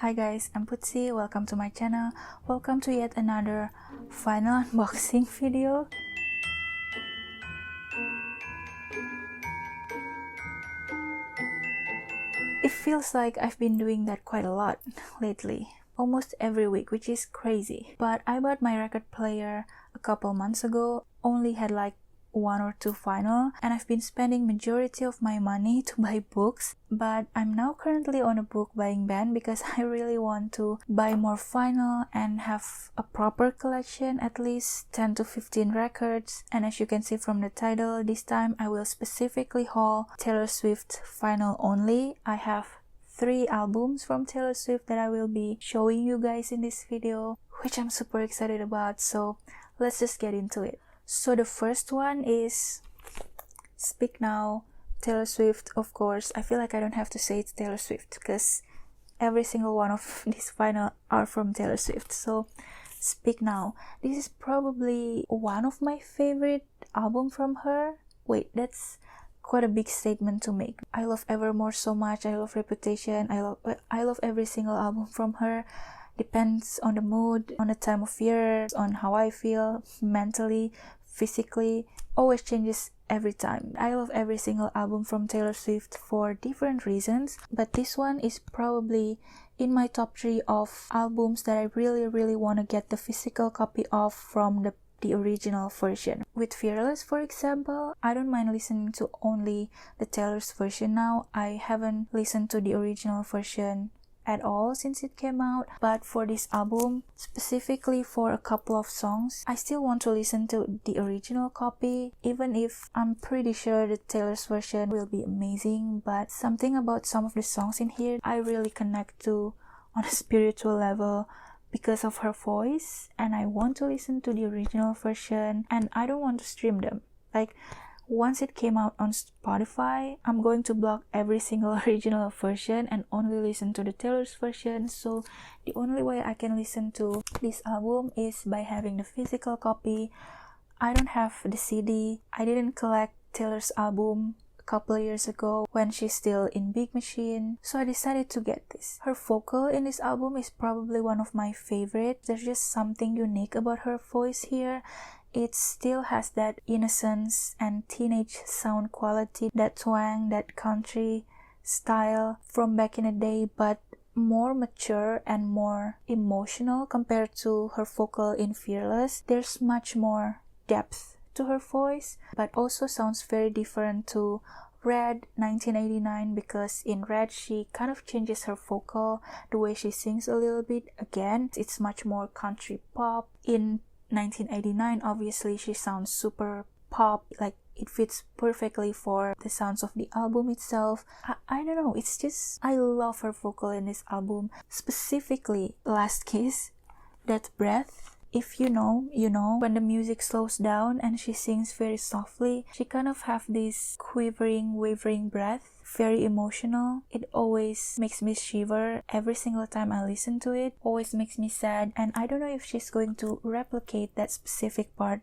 Hi guys, I'm PUTSY, welcome to my channel. Welcome to yet another final unboxing video. It feels like I've been doing that quite a lot lately, almost every week, which is crazy. But I bought my record player a couple months ago, only had like 1 or 2 vinyl, and I've been spending majority of my money to buy books. But I'm now currently on a book buying ban because I really want to buy more vinyl and have a proper collection, at least 10 to 15 records. And as you can see from the title, this time I will specifically haul Taylor Swift vinyl only. I have 3 albums from Taylor Swift that I will be showing you guys in this video, which I'm super excited about. So let's just get into it. So the first one is Speak Now, Taylor Swift. Of course, I feel like I don't have to say it's Taylor Swift because every single one of these vinyl are from Taylor Swift. So Speak Now, this is probably one of my favorite album from her. Wait, that's quite a big statement to make. I love Evermore so much. I love Reputation. I love every single album from her. Depends on the mood, on the time of year, on how I feel mentally, physically, always changes every time. I love every single album from Taylor Swift for different reasons, but this one is probably in my top 3 of albums that I really want to get the physical copy of from the original version. With Fearless, for example, I don't mind listening to only the Taylor's version now. I haven't listened to the original version at all since it came out, but for this album, specifically for a couple of songs, I still want to listen to the original copy, even if I'm pretty sure the Taylor's version will be amazing. But something about some of the songs in here I really connect to on a spiritual level because of her voice, and I want to listen to the original version, and I don't want to stream them. Like, once it came out on Spotify, I'm going to block every single original version and only listen to the Taylor's version. So the only way I can listen to this album is by having the physical copy. I don't have the CD. I didn't collect Taylor's album a couple of years ago when she's still in Big Machine, so I decided to get this. Her vocal in this album is probably one of my favorites. There's just something unique about her voice here. It still has that innocence and teenage sound quality, that twang, that country style from back in the day, but more mature and more emotional compared to her vocal in Fearless. There's much more depth to her voice, but also sounds very different to Red 1989, because in Red she kind of changes her vocal, the way she sings a little bit. Again, it's much more country pop. In 1989, obviously she sounds super pop, like it fits perfectly for the sounds of the album itself. I don't know, it's just, I love her vocal in this album, specifically Last Kiss, that breath. If you know, you know, when the music slows down and she sings very softly, she kind of have this quivering, wavering breath, very emotional. It always makes me shiver every single time I listen to it, always makes me sad, and I don't know if she's going to replicate that specific part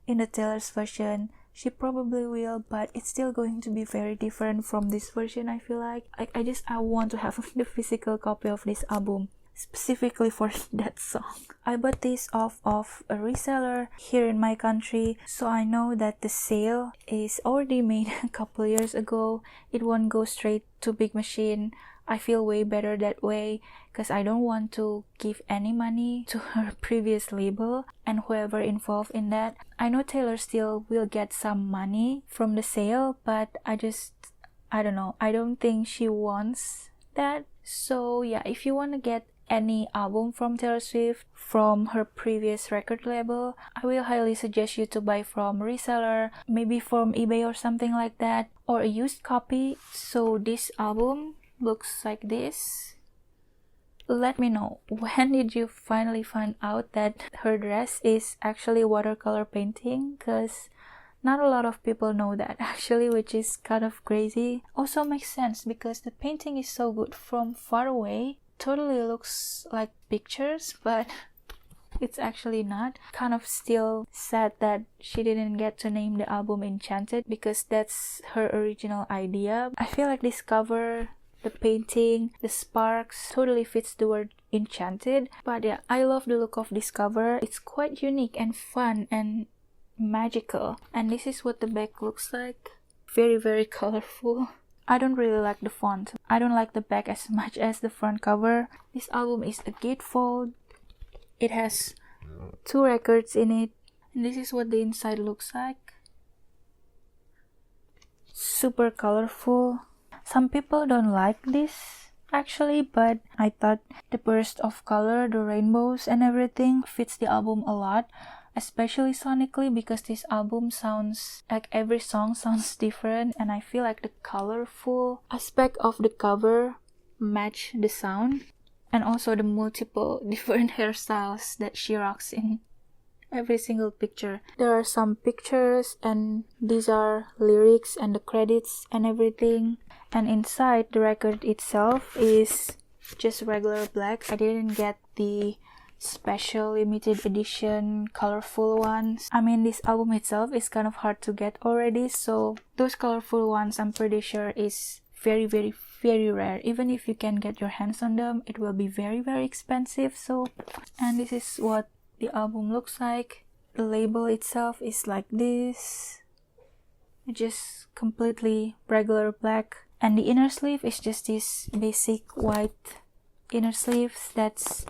in the Taylor's version. She probably will, but it's still going to be very different from this version. I feel like I want to have the physical copy of this album specifically for that song. I bought this off of a reseller here in my country, so I know that the sale is already made a couple years ago. It won't go straight to Big Machine. I feel way better that way because I don't want to give any money to her previous label and whoever involved in that. I know Taylor still will get some money from the sale, but I don't know, I don't think she wants that. So yeah, if you want to get any album from Taylor Swift from her previous record label, I will highly suggest you to buy from reseller, maybe from eBay or something like that, or a used copy. So this album looks like this. Let me know, when did you finally find out that her dress is actually watercolor painting? Because not a lot of people know that actually, which is kind of crazy. Also makes sense because the painting is so good from far away. Totally looks like pictures, but it's actually not. Kind of still sad that she didn't get to name the album Enchanted because that's her original idea. I feel like this cover the painting, the sparks, totally fits the word enchanted. But yeah, I love the look of this cover. It's quite unique and fun and magical. And this is what the back looks like. Very, very colorful. I don't really like the font. I don't like the back as much as the front cover. This album is a gatefold. It has 2 records in it. And this is what the inside looks like. Super colorful. Some people don't like this actually, but I thought the burst of color, the rainbows and everything fits the album a lot, especially sonically, because this album sounds like every song sounds different, and I feel like the colorful aspect of the cover match the sound, and also the multiple different hairstyles that she rocks in every single picture. There are some pictures, and these are lyrics and the credits and everything. And inside, the record itself is just regular black. I didn't get the special limited edition colorful ones. I mean, this album itself is kind of hard to get already, so those colorful ones I'm pretty sure is very, very, very rare. Even if you can get your hands on them, it will be very, very expensive. So, and this is what the album looks like. The label itself is like this, just completely regular black, and the inner sleeve is just this basic white inner sleeve. That's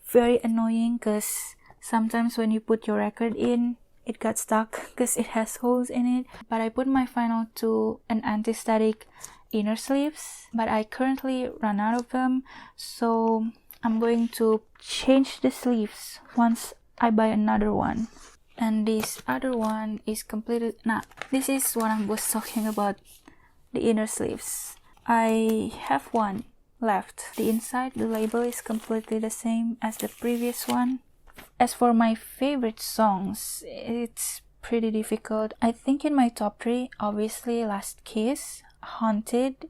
very annoying because sometimes when you put your record in, it got stuck because it has holes in it. But I put my final to an anti-static inner sleeves, but I currently run out of them, so I'm going to change the sleeves once I buy another one. And this other one is completed. This is what I was talking about, the inner sleeves. I have one left. The inside, the label is completely the same as the previous one. As for my favorite songs, it's pretty difficult. I think in my top 3, obviously Last Kiss, Haunted,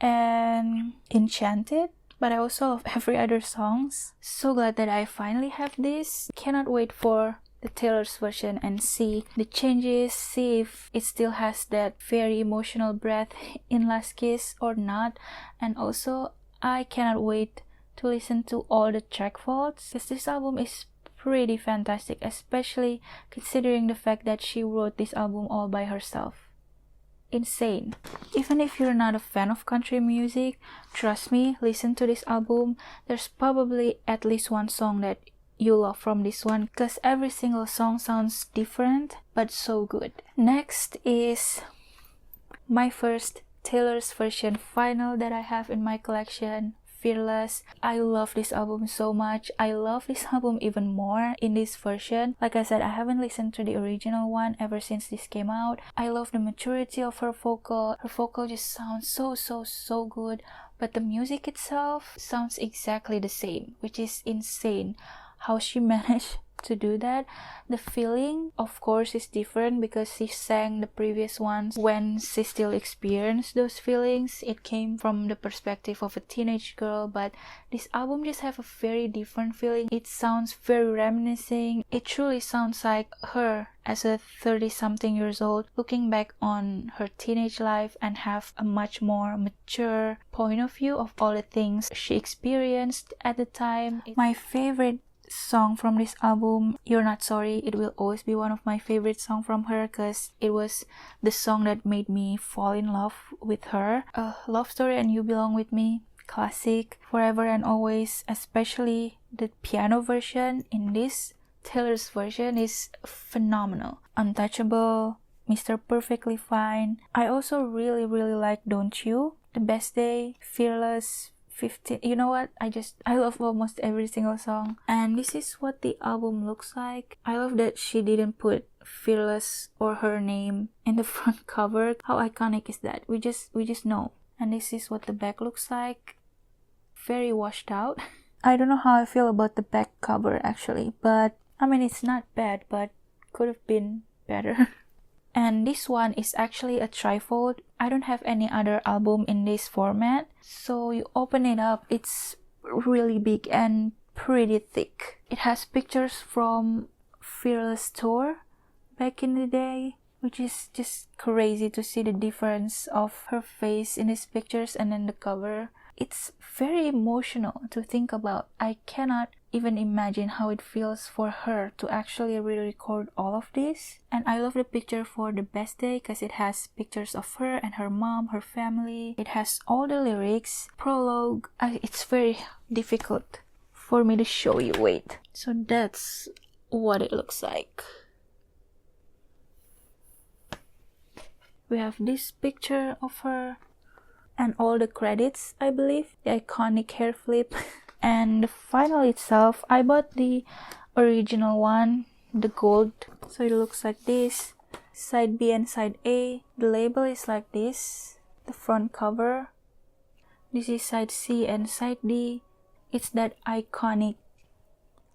and Enchanted. But I also love every other songs. So glad that I finally have this. Cannot wait for the Taylor's version and see the changes, see if it still has that very emotional breath in Last Kiss or not. And also, I cannot wait to listen to all the track faults, because this album is pretty fantastic, especially considering the fact that she wrote this album all by herself. Insane. Even if you're not a fan of country music, trust me, listen to this album. There's probably at least one song that you love from this one, because every single song sounds different but so good. Next is my first Taylor's version vinyl that I have in my collection, Fearless. I love this album so much. I love this album even more in this version. Like I said, I haven't listened to the original one ever since this came out. I love the maturity of her vocal. Her vocal just sounds so good. But the music itself sounds exactly the same, which is insane how she managed to do that. The feeling, of course, is different because she sang the previous ones when she still experienced those feelings. It came from the perspective of a teenage girl, but this album just have a very different feeling. It sounds very reminiscing. It truly sounds like her as a 30-something years old looking back on her teenage life and have a much more mature point of view of all the things she experienced at the time. My favorite song from this album, You're Not Sorry, it will always be one of my favorite songs from her because it was the song that made me fall in love with her. Love Story and You Belong With Me, classic. Forever and Always, especially the piano version in this Taylor's version is phenomenal. Untouchable, Mr. Perfectly Fine. I also really like Don't You, The Best Day, Fearless, 15. You know what? I love almost every single song. And this is what the album looks like. I love that she didn't put Fearless or her name in the front cover. How iconic is that? We just know. And this is what the back looks like. Very washed out. I don't know how I feel about the back cover actually, but I mean, it's not bad, but could have been better. And this one is actually a trifold. I don't have any other album in this format. So you open it up, it's really big and pretty thick. It has pictures from Fearless tour back in the day. which is just crazy to see the difference of her face in these pictures and then the cover. It's very emotional to think about. I cannot even imagine how it feels for her to actually re-record all of this. And I love the picture for the best day because it has pictures of her and her mom, her family. It has all the lyrics, prologue. It's very difficult for me to show you. Wait. So that's what it looks like. We have this picture of her and all the credits, I believe, the iconic hair flip. And the final itself, I bought the original one, the gold, so it looks like this. Side B and side A, the label is like this, the front cover. This is side C and side D. It's that iconic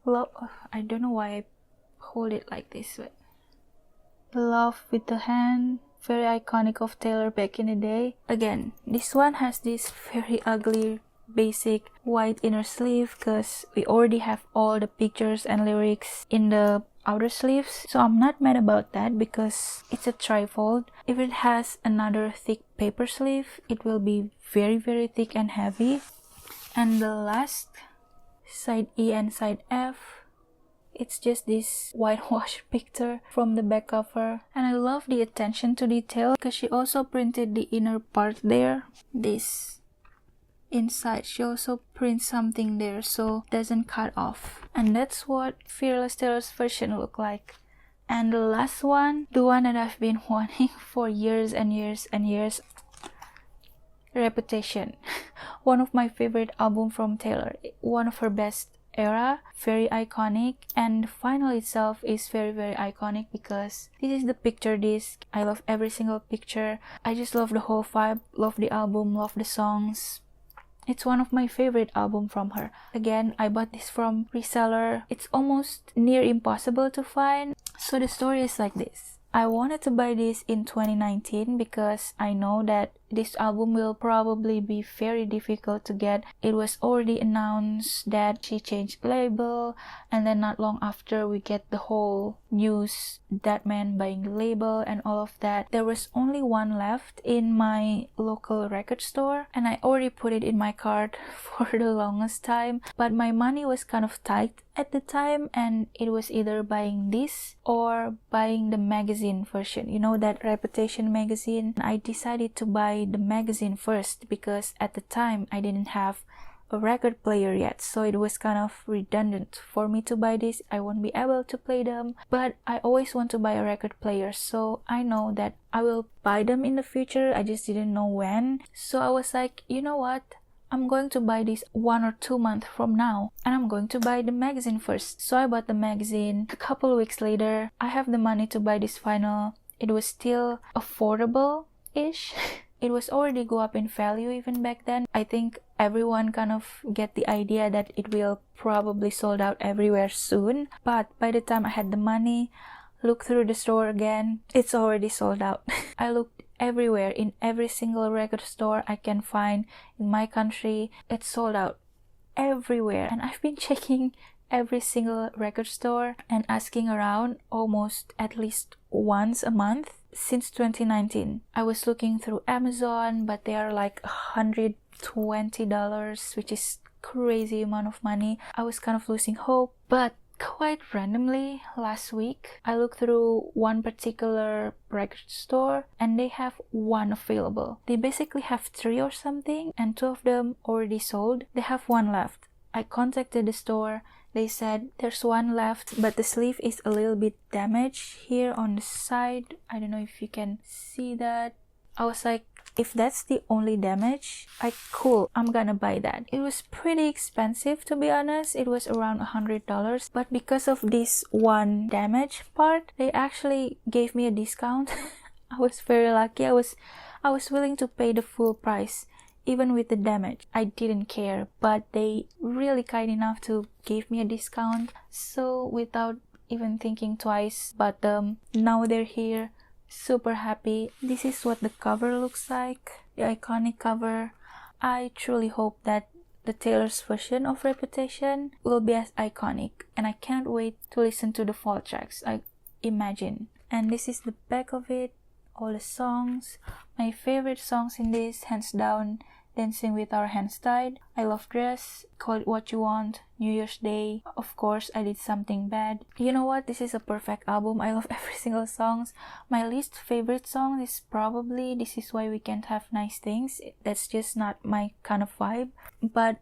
love. I don't know why I hold it like this, but love with the hand. Very iconic of Taylor back in the day. Again, this one has this very ugly basic white inner sleeve because we already have all the pictures and lyrics in the outer sleeves, so I'm not mad about that because it's a trifold. If it has another thick paper sleeve, it will be very thick and heavy. And the last, side E and side F, it's just this whitewash picture from the back cover. And I love the attention to detail because she also printed the inner part there. This inside, she also prints something there so it doesn't cut off. And that's what Fearless Taylor's version look like. And the last one, the one that I've been wanting for years and years and years, Reputation. One of my favorite album from Taylor, one of her best era, very iconic. And the final itself is very iconic because this is the picture disc. I love every single picture. I just love the whole vibe, love the album, love the songs. It's one of my favorite album from her. Again, I bought this from reseller. It's almost near impossible to find. So the story is like this. I wanted to buy this in 2019 because I know that this album will probably be very difficult to get. It was already announced that she changed label, and then not long after we get the whole news, that man buying the label and all of that. There was only one left in my local record store and I already put it in my cart for the longest time, but my money was kind of tight at the time and it was either buying this or buying the magazine version, you know, that Reputation magazine. I decided to buy the magazine first because at the time I didn't have a record player yet, so it was kind of redundant for me to buy this. I won't be able to play them, but I always want to buy a record player, so I know that I will buy them in the future. I just didn't know when. So I was like, you know what, I'm going to buy this 1 or 2 months from now and I'm going to buy the magazine first. So I bought the magazine. A couple weeks later, I have the money to buy this vinyl. It was still affordable-ish. It was already go up in value even back then. I think everyone kind of get the idea that it will probably sold out everywhere soon. But by the time I had the money, look through the store again, it's already sold out. I looked everywhere, in every single record store I can find in my country. It's sold out everywhere. And I've been checking every single record store and asking around almost at least once a month since 2019. I was looking through Amazon, but they are like $120, which is crazy amount of money. I was kind of losing hope, but quite randomly last week I looked through one particular record store and they have one available. They basically have 3 or something and 2 of them already sold. They have 1 left. I contacted the store. They said there's 1 left, but the sleeve is a little bit damaged here on the side. I don't know if you can see that. I was like, if that's the only damage, cool, I'm gonna buy that. It was pretty expensive, to be honest. It was around $100, but because of this one damage part, they actually gave me a discount. I was very lucky. I was willing to pay the full price. Even with the damage, I didn't care, but they really kind enough to give me a discount. So without even thinking twice, but now they're here, super happy. This is what the cover looks like, the iconic cover. I truly hope that the Taylor's version of Reputation will be as iconic, and I can't wait to listen to the fall tracks, I imagine. And this is the back of it, all the songs. My favorite songs in this, hands down, Dancing with Our Hands Tied, I Love Dress, Call It What You Want, New Year's Day, of course I Did Something Bad. You know what, this is a perfect album. I love every single song. My least favorite song is probably This Is Why We Can't Have Nice Things. That's just not my kind of vibe, but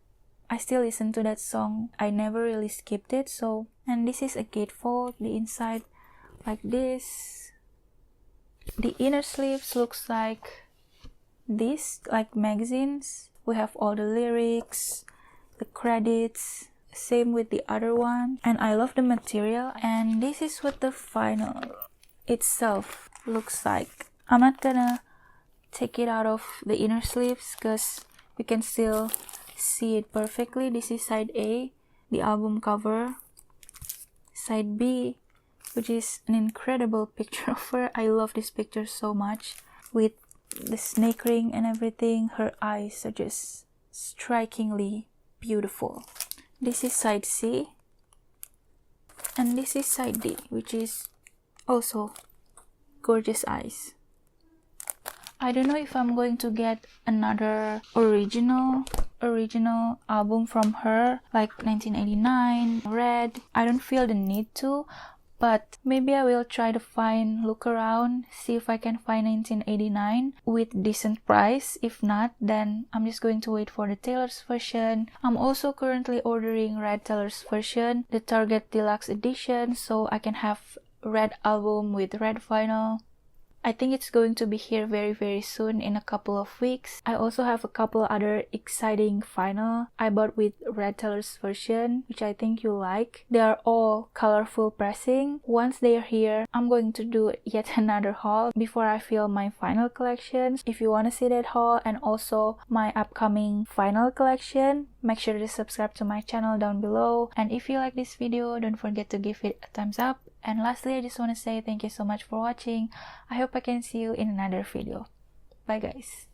I still listen to that song. I never really skipped it. So, and this is a gatefold, the inside like this. The inner sleeves looks like this, like magazines. We have all the lyrics, the credits, same with the other one, and I love the material. And this is what the final itself looks like. I'm not gonna take it out of the inner sleeves because you can still see it perfectly. This is side A, the album cover. Side B, which is an incredible picture of her. I love this picture so much, with the snake ring and everything. Her eyes are just strikingly beautiful. This is side C, and this is side D, which is also gorgeous eyes. I don't know if I'm going to get another original album from her, like 1989, Red. I don't feel the need to, but maybe I will try to look around, see if I can find 1989 with decent price. If not, then I'm just going to wait for the Taylor's version. I'm also currently ordering Red Taylor's version, the Target Deluxe Edition, so I can have Red album with Red vinyl. I think it's going to be here very soon, in a couple of weeks. I also have a couple other exciting vinyl I bought with Red Taylor's version, which I think you'll like. They are all colorful pressing. Once they are here, I'm going to do yet another haul before I film my vinyl collections. If you want to see that haul and also my upcoming vinyl collection, make sure to subscribe to my channel down below. And if you like this video, don't forget to give it a thumbs up. And lastly, I just want to say thank you so much for watching. I hope I can see you in another video. Bye guys.